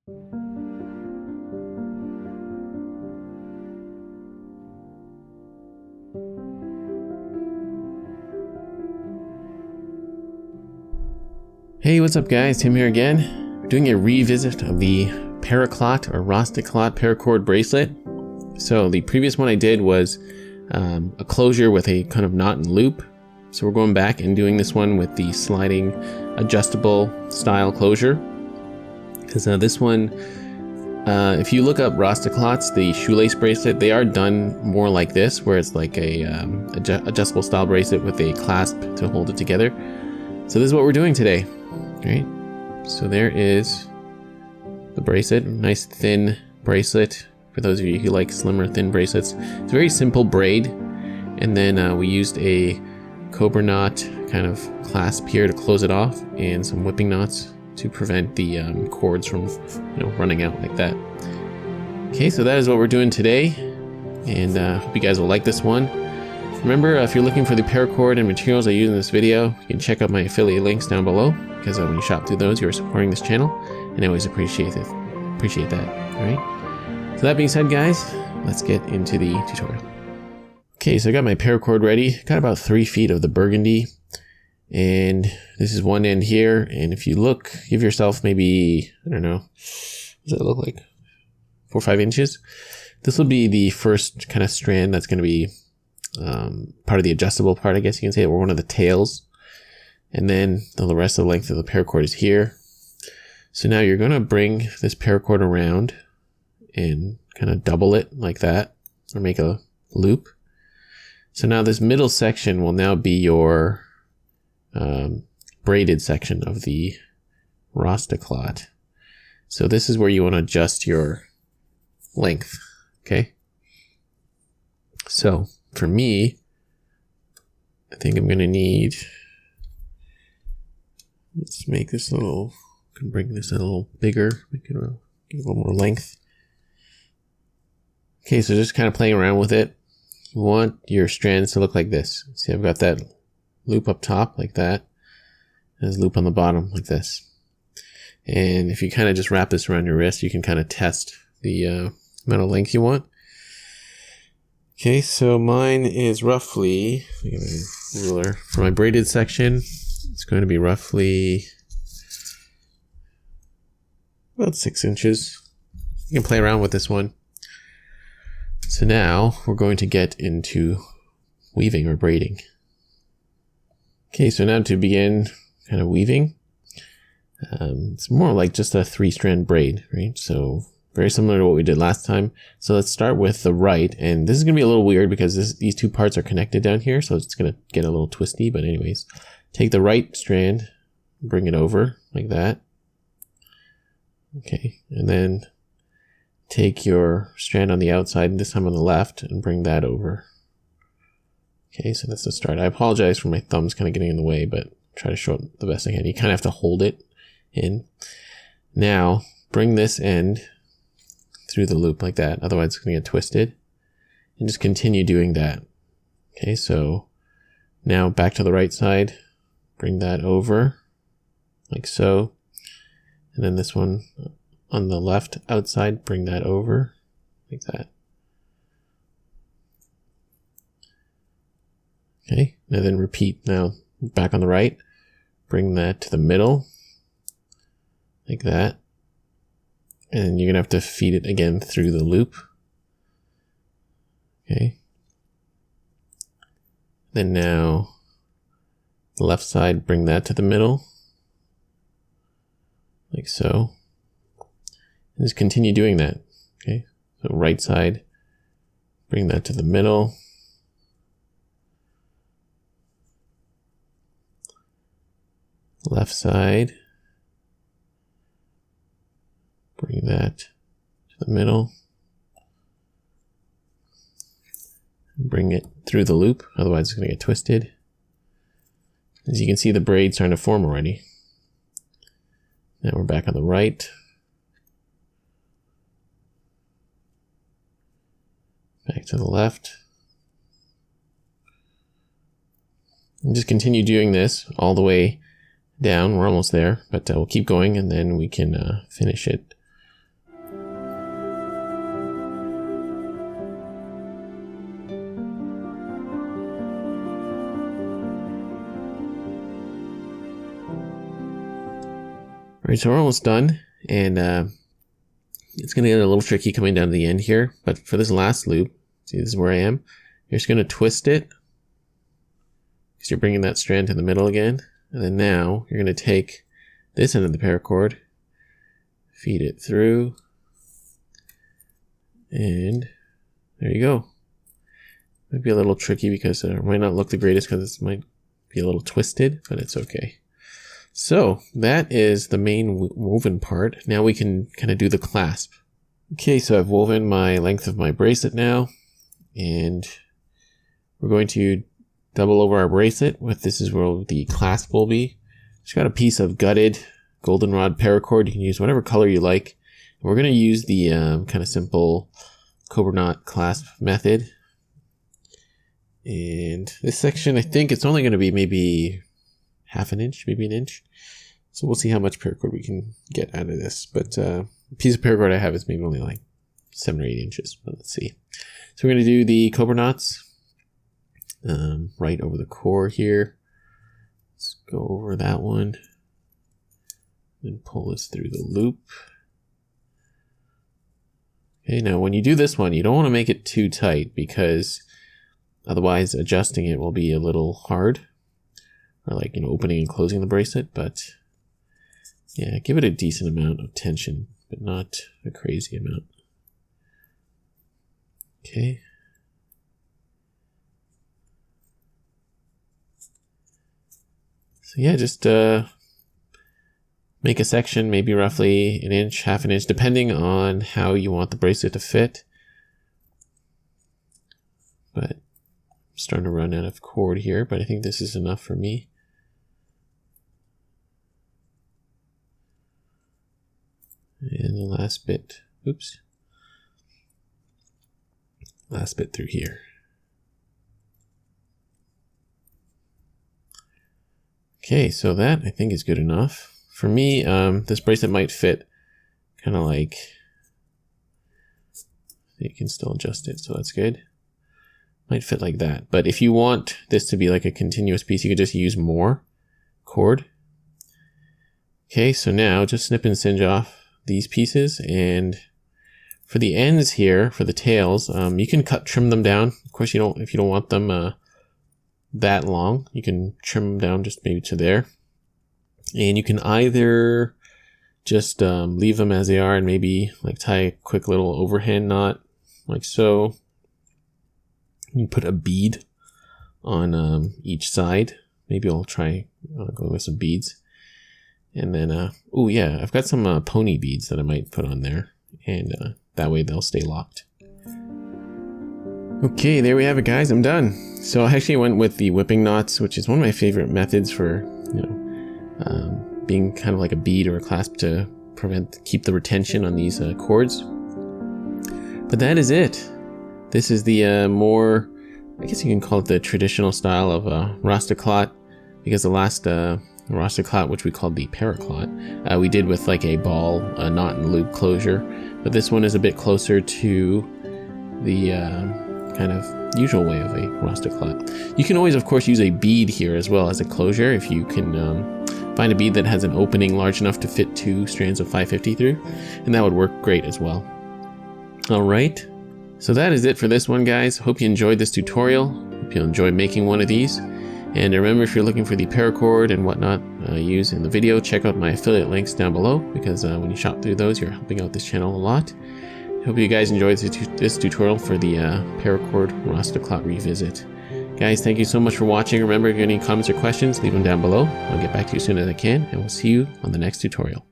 Hey, what's up guys? Tim here again. We're doing a revisit of the Paracord or Rastaclat Paracord Bracelet. So the previous one I did was a closure with a kind of knot and loop. So we're going back and doing this one with the sliding adjustable style closure. Because this one, if you look up Rastaclats, the shoelace bracelet, they are done more like this, where it's like a adjustable style bracelet with a clasp to hold it together. So this is what we're doing today. Right, so there is the bracelet, nice thin bracelet for those of you who like slimmer thin bracelets. It's a very simple braid, and then we used a cobra knot kind of clasp here to close it off, and some whipping knots to prevent the cords from running out like that. Okay, so that is what we're doing today, and hope you guys will like this one. Remember, if you're looking for the paracord and materials I use in this video, you can check out my affiliate links down below, because when you shop through those, you're supporting this channel, and I always appreciate it. Appreciate that. Alright? So that being said, guys, let's get into the tutorial. Okay, so I got my paracord ready. Got about 3 feet of the burgundy, and this is one end here, and if you look, give yourself maybe, I don't know, what does that look like? 4 or 5 inches? This will be the first kind of strand that's going to be part of the adjustable part, I guess you can say, or one of the tails. And then the rest of the length of the paracord is here. So now you're going to bring this paracord around and kind of double it like that, or make a loop. So now this middle section will now be your braided section of the Rastaclat. So this is where you want to adjust your length. Okay. So for me, I think I'm going to need, let's make this a little, can bring this a little bigger, make it give it a little more length. Okay, so just kind of playing around with it. You want your strands to look like this. See, I've got that loop up top like that. There's a loop on the bottom like this. And if you kind of just wrap this around your wrist, you can kind of test the amount of length you want. Okay, so mine is roughly, let me get my ruler. For my braided section, it's going to be roughly about 6 inches. You can play around with this one. So now we're going to get into weaving or braiding. Okay, so now to begin kind of weaving, it's more like just a 3-strand braid, right? So very similar to what we did last time. So let's start with the right, and this is going to be a little weird because these 2 parts are connected down here, so it's going to get a little twisty, but anyways. Take the right strand, bring it over like that. Okay, and then take your strand on the outside, this time on the left, and bring that over. Okay, so that's the start. I apologize for my thumbs kind of getting in the way, but try to show it the best I can. You kind of have to hold it in. Now, bring this end through the loop like that, otherwise it's going to get twisted, and just continue doing that. Okay, so now back to the right side, bring that over like so, and then this one on the left outside, bring that over like that. Okay, and then repeat. Now back on the right, bring that to the middle like that. And you're going to have to feed it again through the loop. Okay. Then now, the left side, bring that to the middle. Like so. And just continue doing that. Okay. So right side, bring that to the middle. Left side. Bring that to the middle. Bring it through the loop, otherwise it's going to get twisted. As you can see, the braid's starting to form already. Now we're back on the right. Back to the left. And just continue doing this all the way down. We're almost there, but we'll keep going and then we can finish it Alright, so we're almost done, and it's going to get a little tricky coming down to the end here, but for this last loop, see, this is where I am, you're just going to twist it, because you're bringing that strand to the middle again, and then now you're going to take this end of the paracord, feed it through, and there you go. Might be a little tricky because it might not look the greatest because it might be a little twisted, but it's okay. So that is the main woven part. Now we can kind of do the clasp. Okay, so I've woven my length of my bracelet now, and we're going to double over our bracelet with, this is where the clasp will be. Just got a piece of gutted goldenrod paracord. You can use whatever color you like. And we're going to use the kind of simple cobra knot clasp method. And this section, I think it's only going to be maybe half an inch, maybe an inch. So we'll see how much paracord we can get out of this. But the piece of paracord I have is maybe only like 7 or 8 inches. But let's see. So we're going to do the cobra knots right over the core here. Let's go over that one. And pull this through the loop. Okay, now when you do this one, you don't want to make it too tight because otherwise adjusting it will be a little hard. Or like, opening and closing the bracelet, but yeah, give it a decent amount of tension, but not a crazy amount. Okay. So yeah, just make a section, maybe roughly an inch, half an inch, depending on how you want the bracelet to fit. But I'm starting to run out of cord here, but I think this is enough for me. And the last bit, oops, last bit through here. Okay, so that I think is good enough. For me, this bracelet might fit kind of like, you can still adjust it, so that's good. Might fit like that. But if you want this to be like a continuous piece, you could just use more cord. Okay, so now just snip and singe off these pieces, and for the ends here, for the tails, you can trim them down. Of course, if you don't want them that long, you can trim them down just maybe to there. And you can either just leave them as they are and maybe like tie a quick little overhand knot like so. You can put a bead on each side. Maybe I'll try go with some beads. And then, oh yeah, I've got some pony beads that I might put on there. And that way they'll stay locked. Okay, there we have it, guys. I'm done. So I actually went with the whipping knots, which is one of my favorite methods for, being kind of like a bead or a clasp to keep the retention on these cords. But that is it. This is the more, I guess you can call it the traditional style of Rastaclat, because the last Rastaclat, which we called the Paracord, we did with like a ball, a knot and loop closure. But this one is a bit closer to the kind of usual way of a Rastaclat. You can always, of course, use a bead here as well as a closure if you can find a bead that has an opening large enough to fit 2 strands of 550 through, and that would work great as well. Alright, so that is it for this one, guys. Hope you enjoyed this tutorial. Hope you enjoyed making one of these. And remember, if you're looking for the paracord and whatnot used in the video, check out my affiliate links down below, because when you shop through those, you're helping out this channel a lot. Hope you guys enjoyed this tutorial for the Paracord Rastaclat revisit. Guys, thank you so much for watching. Remember, if you have any comments or questions, leave them down below. I'll get back to you as soon as I can, and we'll see you on the next tutorial.